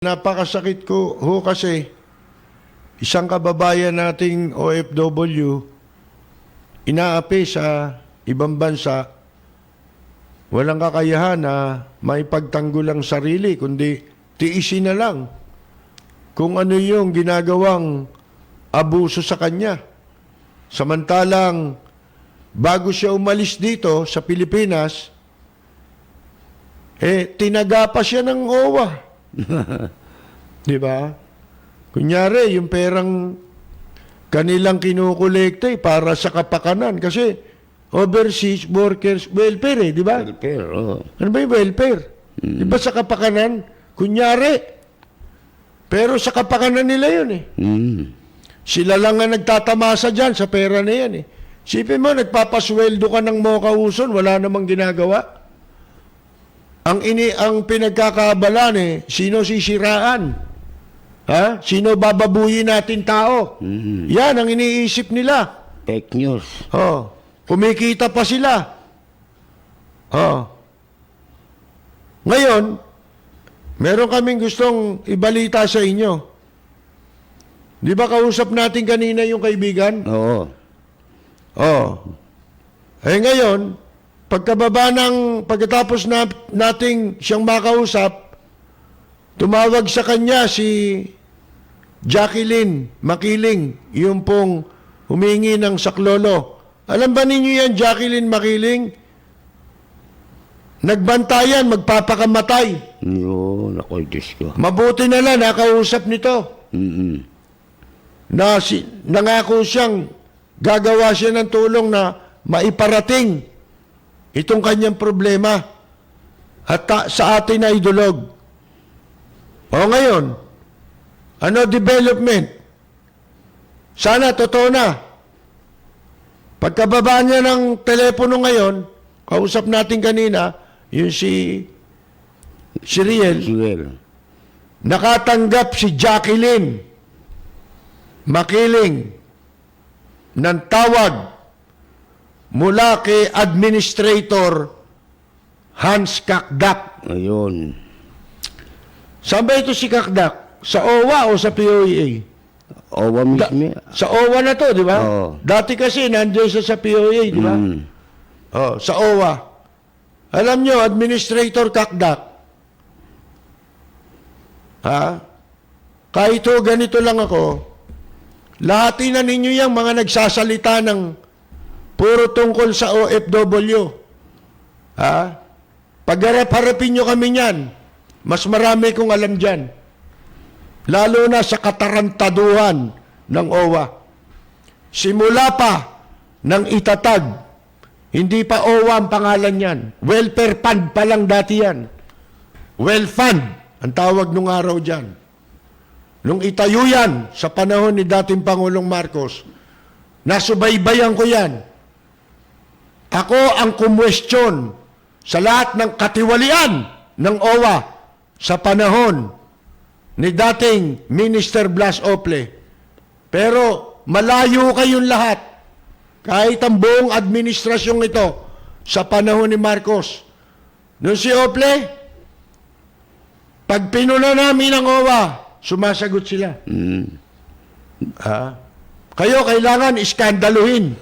Napakasakit ko ho kasi isang kababayan nating OFW inaapi sa ibang bansa, walang kakayahan na maipagtanggol ang sarili, kundi tiisin na lang kung ano yung ginagawang abuso sa kanya. Samantalang bago siya umalis dito sa Pilipinas, tinaga pa siya ng OWA. Di ba? Kunyari, yung perang kanilang kinukolekta para sa kapakanan. Kasi overseas workers welfare, di ba? Welfare, oo. Ano ba yung welfare? Di ba sa kapakanan? Kunyari. Pero sa kapakanan nila yun eh. Sila lang ang nagtatamasa dyan sa pera na yan eh. Sipin mo, nagpapasweldo ka ng mokauson, wala namang ginagawa. Ang pinagkakabalan sino sisiraan? Ha? Sino bababuyin natin tao? Yan ang iniisip nila. Fake news. Oh, kumikita pa sila. Oh. Ngayon, meron kaming gustong ibalita sa inyo. Di ba kausap natin kanina yung kaibigan? Oo. Oh. Ngayon, pagkatapos nating siyang makausap, tumawag sa kanya si Jacqueline Makiling, yung pong humingi ng saklolo. Alam ba ninyo yan, Jacqueline Makiling? Nagbantayan, magpapakamatay. Yun, ako, Diyos ko. Mabuti na lang, nakausap nito. Nangako siyang gagawa siya ng tulong na maiparating itong kanyang problema at sa atin na idulog. O ngayon, ano development? Sana totoo na. Pagkababa niya ng telepono ngayon, kausap natin kanina, yung si Riel, nakatanggap si Jacqueline Makiling ng tawag mula kay Administrator Hans Kakdak. Ayun. Saan ba ito si Kakdak? Sa OWA o sa POEA? OWA mismo. Sa OWA na to, di ba? Oo. Dati kasi nandiyan siya sa POEA, di ba? Oh, sa OWA. Alam nyo, Administrator Kakdak. Ha? Kahit ganito lang ako, lahatin na ninyo yung mga nagsasalita ng puro tungkol sa OFW. Ha? Pag-harap-harapin nyo kami niyan, mas marami kong alam dyan. Lalo na sa katarantaduhan ng OWA. Simula pa ng itatag, hindi pa OWA ang pangalan yan. Welfare Fund pa lang dati yan. Well Fund, ang tawag nung araw dyan. Nung itayo yan sa panahon ni dating Pangulong Marcos, nasubaybayan ko yan. Ako ang kumwestiyon sa lahat ng katiwalian ng OWA sa panahon ni dating Minister Blas Ople. Pero malayo kayong lahat, kahit ang buong administrasyong ito sa panahon ni Marcos. Noon si Ople, pag pinuna namin ang OWA, sumasagot sila. Kayo kailangan iskandaluhin.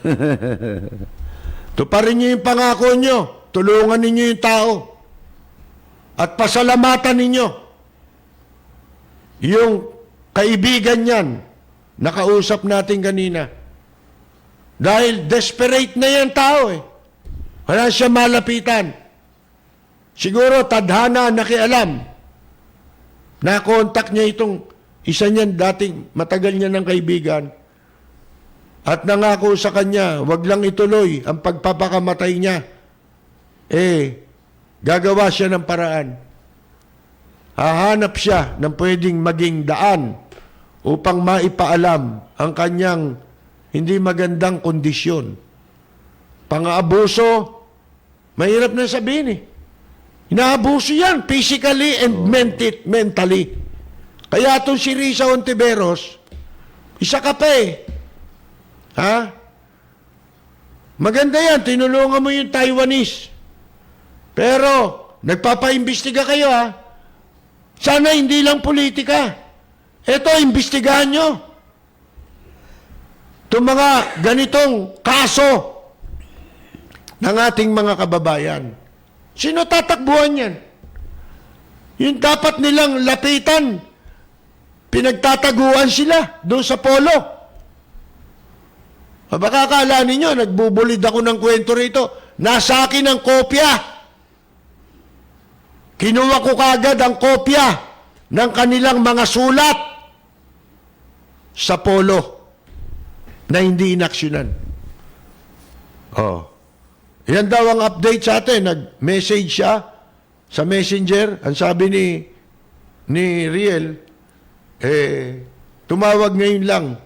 Tuparin niyo yung pangako niyo. Tulungan ninyo yung tao. At pasalamatan ninyo yung kaibigan niyan nakausap natin kanina. Dahil desperate na yan tao eh. Wala siya malapitan. Siguro tadhana nakialam. Na-contact niya itong isa niyan dating matagal niya ng kaibigan. At nangako sa kanya, wag lang ituloy ang pagpapakamatay niya. Gagawa siya ng paraan. Hahanap siya ng pwedeng maging daan upang maipaalam ang kanyang hindi magandang kondisyon. Pang-aabuso, mahirap na sabihin eh. Inaabuso yan, physically and mentally. Kaya itong si Risa Ontiveros, isa ka pa eh. Ha? Maganda yan, tinulungan mo yung Taiwanese. Pero, nagpapaimbestiga kayo ha. Sana hindi lang politika. Ito, imbestigahan nyo. Itong mga ganitong kaso ng ating mga kababayan. Sino tatakbuhan yan? Yung dapat nilang lapitan, pinagtataguan sila doon sa polo. Baka akala ninyo, nagbubulid ako ng kwento rito. Nasa akin ang kopya. Kinuha ko kagad ang kopya ng kanilang mga sulat sa polo na hindi inaksyonan. Oh. Yan daw ang update sa atin. Nag-message siya sa messenger. Ang sabi ni Riel, tumawag ngayon lang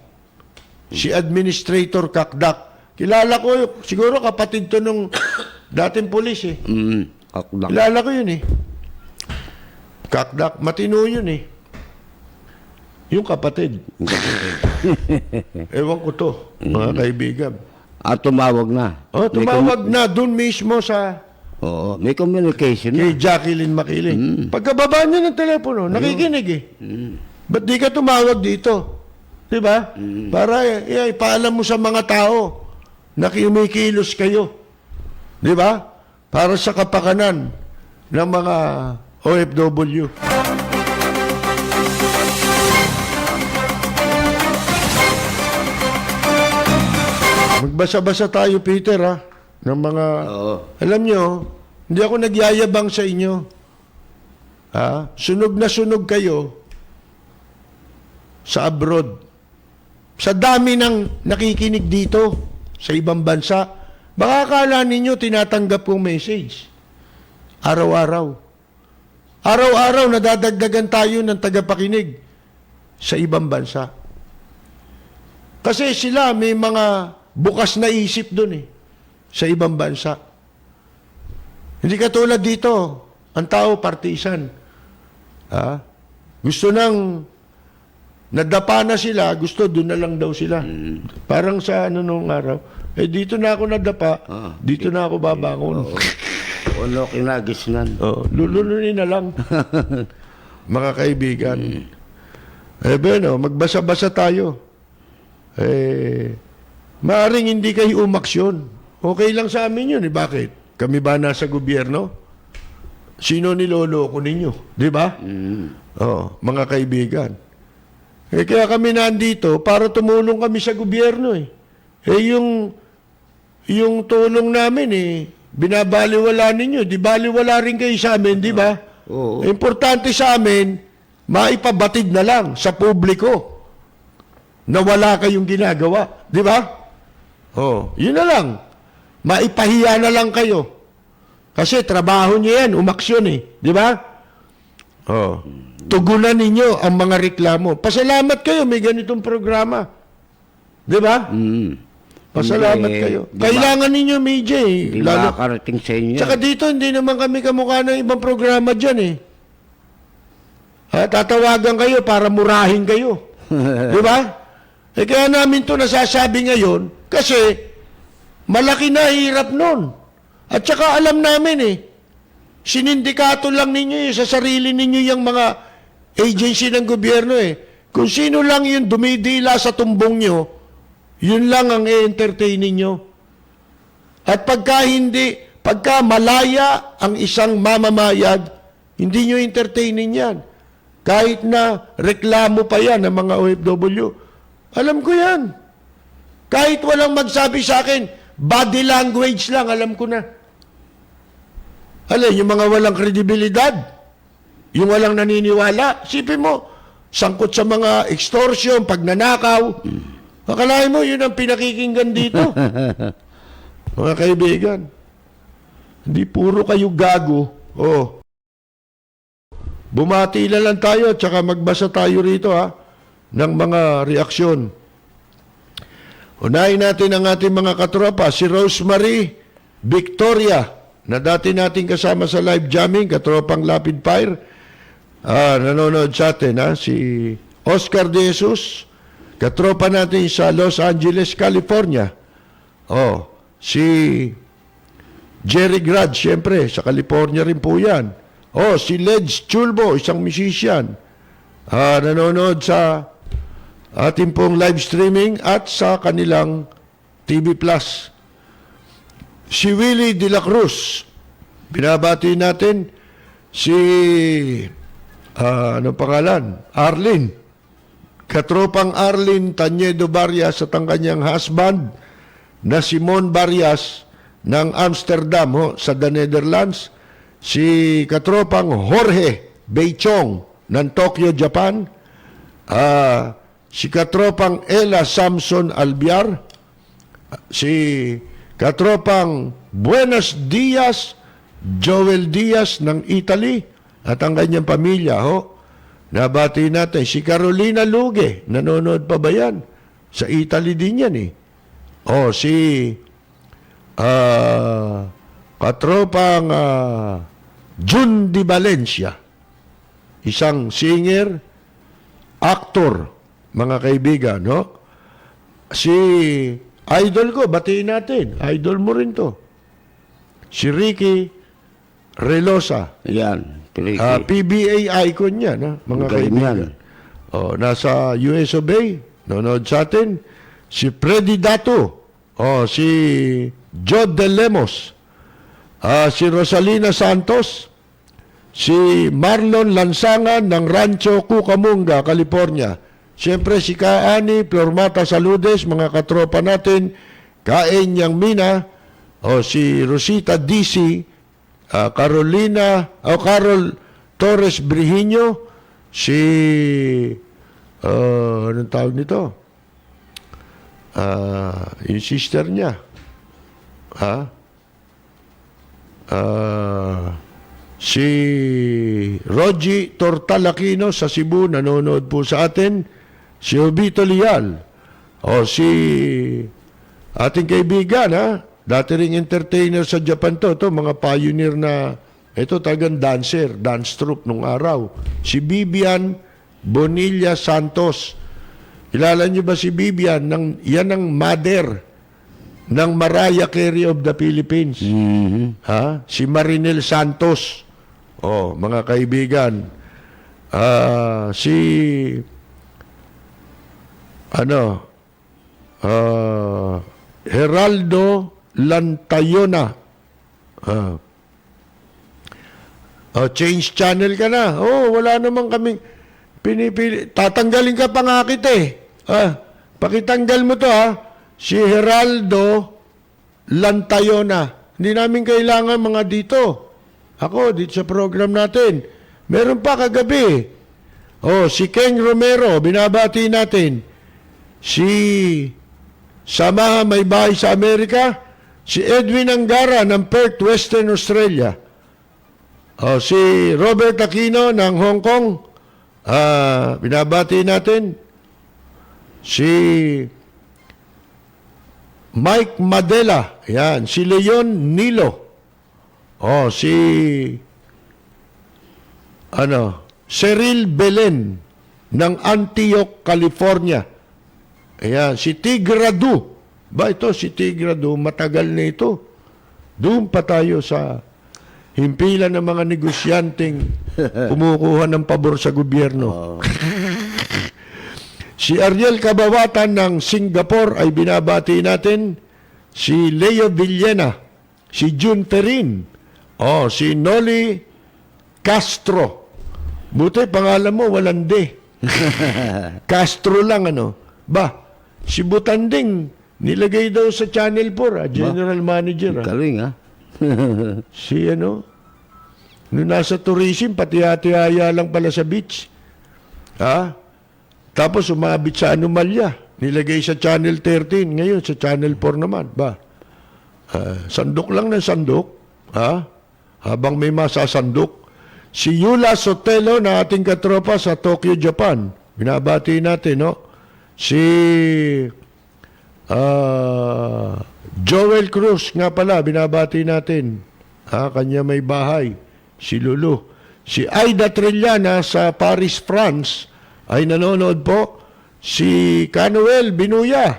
si Administrator Kakdak. Kilala ko, siguro kapatid to nung dating pulis eh. Kakdak. Kilala ko yun eh. Kakdak, matino yun eh. Yung kapatid. Ewan ko to, mga kaibigan. Tumawag na. Oh, tumawag na dun mismo sa Oo, may communication na. kay Jacqueline Makiling. Pagkababa niya ng telepono, nakikinig eh. Ba't di ka tumawag dito? Diba? Para ipaalam mo sa mga tao na kumikilos kayo. Diba? Para sa kapakanan ng mga OFW. Magbasa-basa tayo, Peter, ha? Ng mga... Oo. Alam nyo, hindi ako nagyayabang sa inyo. Ha? Sunog na sunog kayo sa abroad. Sa dami ng nakikinig dito sa ibang bansa, baka akala ninyo tinatanggap kong message. Araw-araw. Araw-araw nadadagdagan tayo ng tagapakinig sa ibang bansa. Kasi sila may mga bukas na isip doon eh, sa ibang bansa. Hindi katulad dito, ang tao partisan. Ha? Gusto nang nadapa na sila, gusto doon na lang daw sila. Parang sa ano nung araw, dito na ako nadapa, dito na ako babangon. Wala kinagisnan. Lulunin na lang. Mga kaibigan. Bueno, magbasa-basa tayo. Maaring hindi kayo umaksyon. Okay lang sa amin yun. Bakit? Kami ba nasa gobyerno? Sino niloloko ninyo? Di ba? Mga kaibigan. Kaya kami nandito para tumulong kami sa gobyerno eh. Yung tulong namin binabaliwala ninyo. Di baliwala rin kayo sa amin, di ba? Oo. Importante sa amin, maipabatid na lang sa publiko na wala kayong ginagawa. Di ba? Yun na lang. Maipahiya na lang kayo. Kasi trabaho niyo yan, umaksyon eh. Di ba? Tugunan ninyo ang mga reklamo. Pasalamat kayo, may ganitong programa. Di ba? Pasalamat kayo. Kailangan ninyo media eh. Hindi makakarating sa inyo. Tsaka dito, hindi naman kami kamukha ng ibang programa dyan eh. Tatawagan kayo para murahin kayo. Di ba? Kaya namin to nasasabi ngayon kasi malaki na hirap nun. At saka alam namin sinindikato lang ninyo sa sarili ninyo yung mga agency ng gobyerno Kung sino lang yung dumidila sa tumbong nyo, yun lang ang i-entertain ninyo. At pagka malaya ang isang mamamayag, hindi nyo entertainin yan. Kahit na reklamo pa yan ng mga OFW. Alam ko yan. Kahit walang magsabi sa akin, body language lang, alam ko na. Yung mga walang kredibilidad, yung walang naniniwala, sipin mo, sangkot sa mga extortion, pagnanakaw. Akalain mo, yun ang pinakikinggan dito. Mga kaibigan, hindi puro kayo gago. Bumati na lang tayo, tsaka magbasa tayo rito ng mga reaksyon. Unahin natin ang ating mga katropa, si Rosemary Victoria, na dati nating kasama sa live jamming, katropang Lapid Fire. Nanonood sa atin, si Oscar De Jesus, katropa natin sa Los Angeles, California. Si Jerry Grad, siyempre, sa California rin po yan. Oh, si Ledge Chulbo, isang musician. Nanonood sa ating pong live streaming at sa kanilang TV Plus. Si Willie De La Cruz, binabati natin. Si, anong pangalan? Arlene. Katropang Arlene Tanyedo Barrias at ang kanyang husband na Simon Barrias ng Amsterdam sa the Netherlands. Si katropang Jorge Beichong ng Tokyo, Japan. Si katropang Ella Samson Albiar. Si katropang Buenos Dias Joel Diaz ng Italy at ang kanyang pamilya. Nabati natin. Si Carolina Luge, nanonood pa ba yan? Sa Italy din yan si katropang Jun Di Valencia, isang singer, actor, mga kaibigan, Si idol ko, batiin natin. Idol mo rin to. Si Ricky Relosa. Yan. PBA icon yan, mga kaibigan. Nasa US of A, nanonood sa atin. Si Freddy Dato. Si Jod De Lemos. Si Rosalina Santos. Si Marlon Lansangan ng Rancho Cucamonga, California. Siyempre si Kaani Flormata Saludes, mga katropa natin. Kain Yang Mina. Si Rosita DC. Carol Torres Brihiño. Si anong tawag nito? Yung sister niya. Si Rogie Tortalakino sa Cebu, nanonood po sa atin. Si Obito Lial. Si ating kaibigan, dati ring entertainer sa Japan to, mga pioneer na, ito talagang dancer, dance troupe nung araw. Si Bibian Bonilla Santos. Kilala niyo ba si Bibian? Yan ang mother ng Mariah Carey of the Philippines. Si Marinel Santos. Mga kaibigan. Si Heraldo Lantayona. Change channel ka na. Wala naman kaming pinipili. Tatanggalin ka pa nga kita pakitanggal mo to Si Heraldo Lantayona. Hindi namin kailangan mga dito. Ako, dito sa program natin. Meron pa kagabi. Si Ken Romero, binabati natin. Si Samaha May Bahay sa Amerika. Si Edwin Angara ng Perth, Western Australia. Si Robert Aquino ng Hong Kong. Binabati natin. Si Mike Madela. Yan. Si Leon Nilo. Si Cyril Belen ng Antioch, California. Ayan. Si Tigradu. Si Tigradu, matagal na ito. Doon pa tayo sa himpilan ng mga negosyanteng kumukuha ng pabor sa gobyerno. Si Ariel Kabawatan ng Singapore ay binabati natin. Si Leo Villena. Si June Perin. Si Noli Castro. Buti pangalan mo, walang D. Castro lang, si Butanding, nilagay daw sa Channel 4, General Manager. Galing, Si nung nasa tourism, pati hati-haya lang pala sa beach. Tapos umabit sa anomalya. Nilagay sa Channel 13, ngayon sa Channel 4 naman. Sandok lang ng sandok. Habang may masasandok. Si Yula Sotelo na ating katropa sa Tokyo, Japan. Binabati natin, Si Joel Cruz nga pala, binabati natin. Kanya may bahay. Si Lulu. Si Aida Trillana sa Paris, France ay nanonood po. Si Canuel Binuya.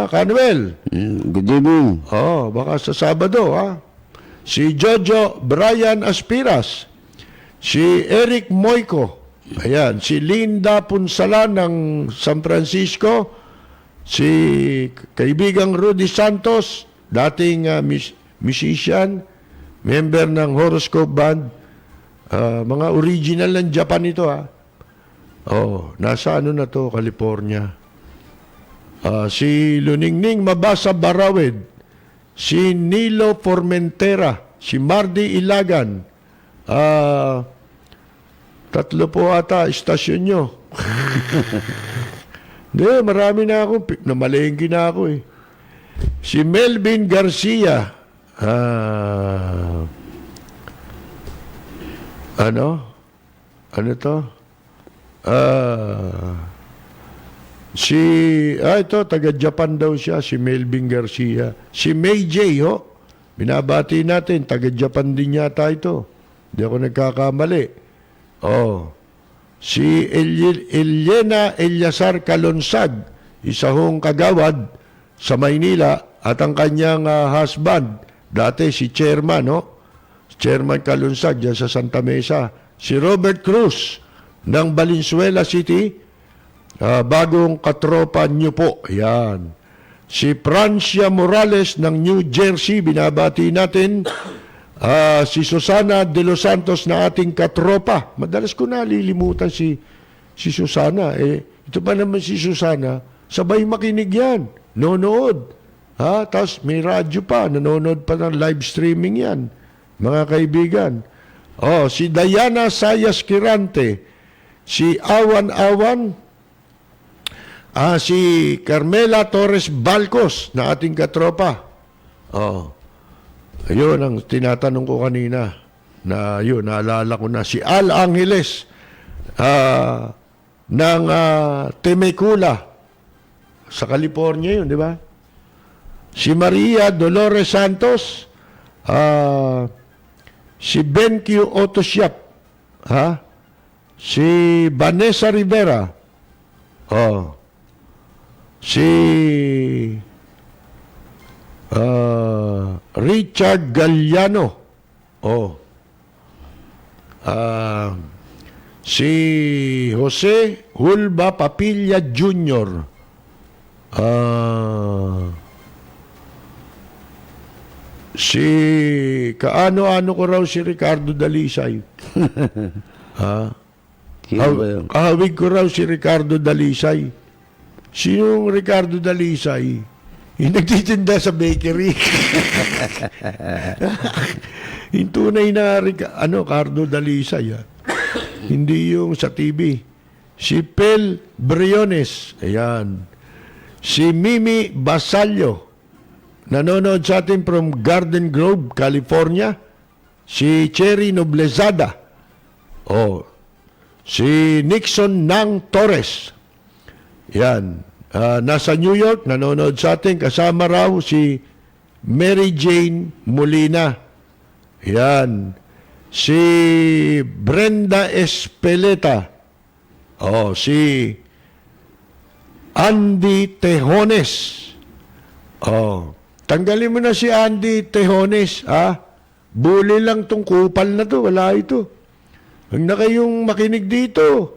Canuel. Good evening. Baka sa Sabado, Si Jojo Brian Aspiras. Si Eric Moico. Ayan. Si Linda Punsala ng San Francisco. Si kaibigang Rudy Santos, dating musician, member ng Horoscope Band. Mga original ng Japan ito, ha. Oh, nasa ano na to, California. Si Luningning Mabasa Barawid, si Nilo Formentera, si Mardy Ilagan. Tatlo po ata istasyon nyo. Hindi, marami na ako. Namalengke na ako eh. Si Melvin Garcia. Ano? Ano to? Ito, taga-Japan daw siya, si Melvin Garcia. Si May J, ho. Binabati natin, taga-Japan din yata ito. Hindi ako nagkakamali. Si Eliana Eliasar Calonsag, isa hong kagawad sa Maynila, at ang kanyang husband, dati si Chairman, no? Chairman Calonsag, dyan sa Santa Mesa. Si Robert Cruz, ng Valenzuela City, bagong katropa niyo po. Yan. Si Francia Morales ng New Jersey, binabati natin. Si Susana de los Santos na ating katropa. Madalas ko nalilimutan si Susana. Ito pa naman si Susana, sabay makinig yan. Nonood. Tapos may radyo pa. Nanonood pa ng live streaming yan. Mga kaibigan. Si Diana Sayas Kirante. Si Awan, si Carmela Torres Balcos na ating katropa. Ayun ang tinatanong ko kanina. Na yun, naalala ko na. Si Al Angeles ng Temecula sa California yun, di ba? Si Maria Dolores Santos, si BenQ Autoshop, si Vanessa Rivera, si Richard Galliano, si Jose Hulba Papilla Jr., si kaano-ano ko raw si Ricardo Dalisay. Sino ba yun? Kahawig ko raw si Ricardo Dalisay. Sinong Ricardo Dalisay? Yung nagtitinda sa bakery. Yung tunay na Ricardo Dalisay. Hindi yung sa TV. Si Pel Briones. Ayan. Si Mimi Basalio. Nanonood sa atin from Garden Grove, California. Si Cherry Noblezada. Si Nixon Nang Torres. Yan. Nasa New York, nanonood sa atin. Kasama raw si Mary Jane Molina. Yan. Si Brenda Espeleta. Si Andy Tejones. Tanggalin mo na si Andy Tejones, Bully lang tong kupal na to, wala ito. Huwag na kayong makinig dito.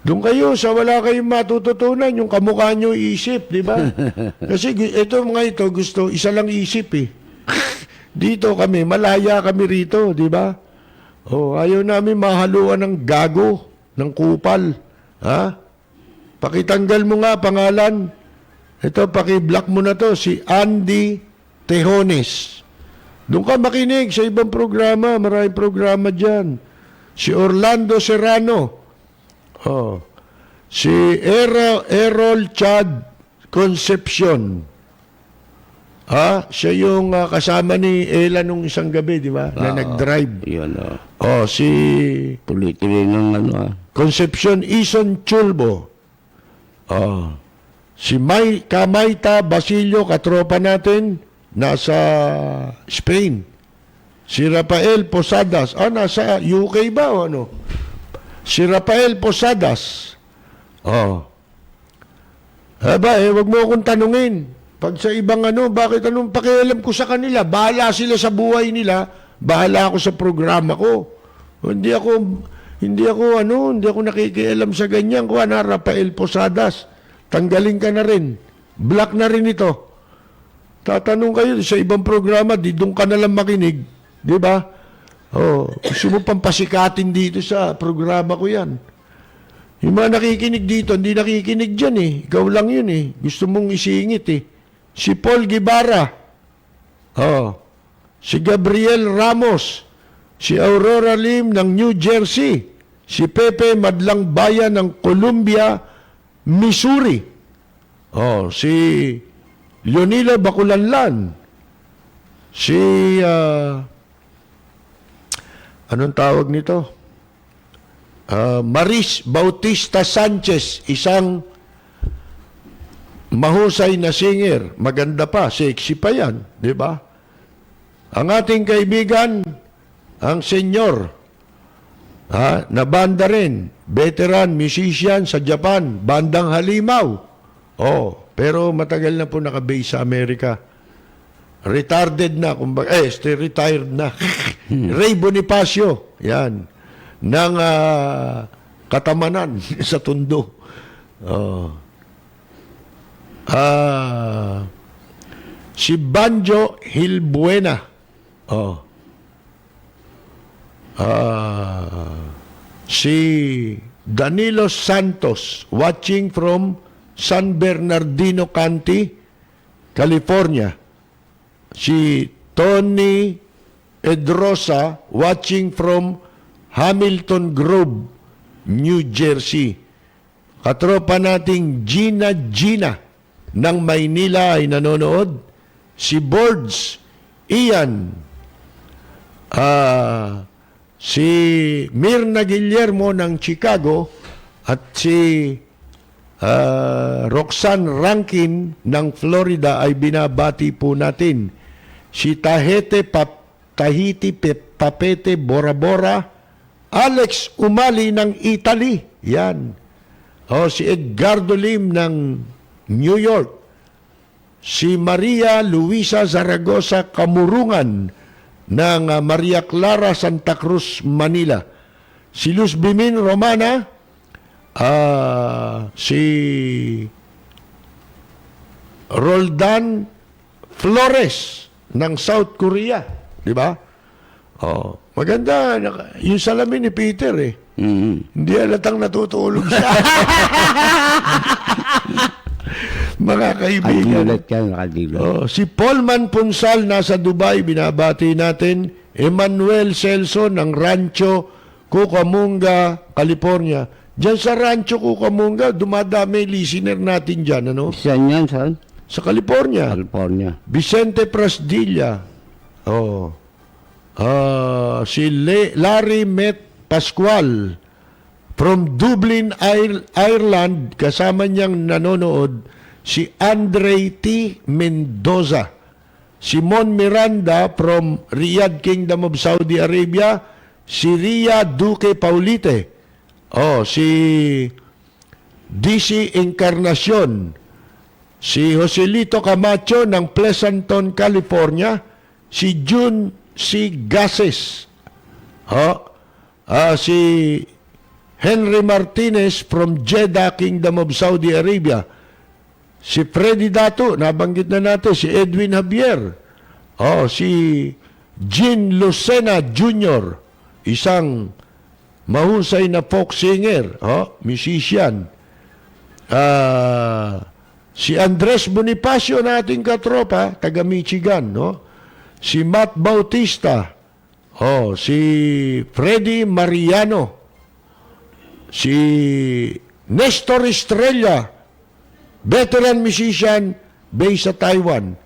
Doon kayo sa wala kayong matututunan, yung kamukha nyo isip, di ba? Kasi ito mga ito gusto, isa lang isip eh. Dito kami, malaya kami rito, di ba? Ayaw namin mahaluan ng gago, ng kupal. Pakitanggal mo nga pangalan. Ito, paki-block mo na to, si Andy Tejones. Doon ka makinig sa ibang programa, maraming programa dyan. Si Orlando Serrano. Si Errol Chad Concepcion. Siya yung kasama ni Ella nung isang gabi, di ba? Na nag-drive. Yun, Si tuloy-tuloy ng Concepcion Ison Chulbo. Si Kamaita Basilio, katropa natin, nasa Spain. Si Rafael Posadas. Nasa UK ba o ano? Si Rafael Posadas. Wag mo akong tanungin. Pag sa ibang bakit anong pakialam ko sa kanila? Bahala sila sa buhay nila. bahala ako sa programa ko. Hindi ako nakikialam sa ganyan. Kuha na, Rafael Posadas, tanggalin ka na rin. Black na rin ito. Tatanong kayo sa ibang programa, di doon ka na lang makinig. Di ba? Oh, gusto mo pang pasikatin dito sa programa ko yan. Yung mga nakikinig dito, hindi nakikinig dyan eh. Ikaw lang yun eh. Gusto mong isingit eh. Si Paul Guevara. Oh. Si Gabriel Ramos. Si Aurora Lim ng New Jersey. Si Pepe Madlang Bayan ng Columbia, Missouri. Oh, si Leonila Baculanlan. Si anong tawag nito? Maris Bautista Sanchez, isang mahusay na singer. Maganda pa, sexy pa yan, di ba? Ang ating kaibigan, ang senyor, na banda rin, veteran musician sa Japan, bandang Halimaw. Oh, pero matagal na po nakabase sa Amerika. Retarded na, retired na. Ray Bonifacio, yan. Ng Katamanan sa Tondo. Si Banjo Hilbuena. Si Danilo Santos, watching from San Bernardino County, California. Si Tony Edrosa, watching from Hamilton Grove, New Jersey. Katropa nating Gina ng Maynila ay nanonood. Si Boards Ian. Si Mirna Guillermo ng Chicago at si Roxanne Rankin ng Florida ay binabati po natin. Si Tahiti Papete Bora Bora, Alex Umali ng Italy. Yan. Si Edgardo Lim ng New York. Si Maria Luisa Zaragoza Kamurungan ng Maria Clara Santa Cruz, Manila. Si Luz Bimin Romana. Si Roldan Flores ng South Korea. Di ba? Maganda. Yung salamin ni Peter eh. Hindi halatang natutulog siya. Mga kaibigan. Si Paulman Punsal nasa Dubai, binabati natin. Emmanuel Celso ng Rancho Cucamonga, California. Diyan sa Rancho Cucamonga, dumadami listener natin dyan. Ano? Saan yan, saan? Sa California. California. Vicente Prasdilla. Si Larry Met Pascual from Dublin, Ireland. Kasama niyang nanonood si Andre T. Mendoza. Simon Miranda from Riyadh, Kingdom of Saudi Arabia. Si Ria Duque Paulite. Si DC Encarnacion. Si Joselito Camacho ng Pleasanton, California. Si June C. Gases. Si Henry Martinez from Jeddah, Kingdom of Saudi Arabia. Si Freddy Dato, nabanggit na natin. Si Edwin Javier. Si Jean Lucena Jr., isang mahusay na folk singer, musician. Si Andres Bonifacio, nating katropa, taga Michigan, Si Matt Bautista. Si Freddy Mariano. Si Nestor Estrella, veteran musician based sa Taiwan.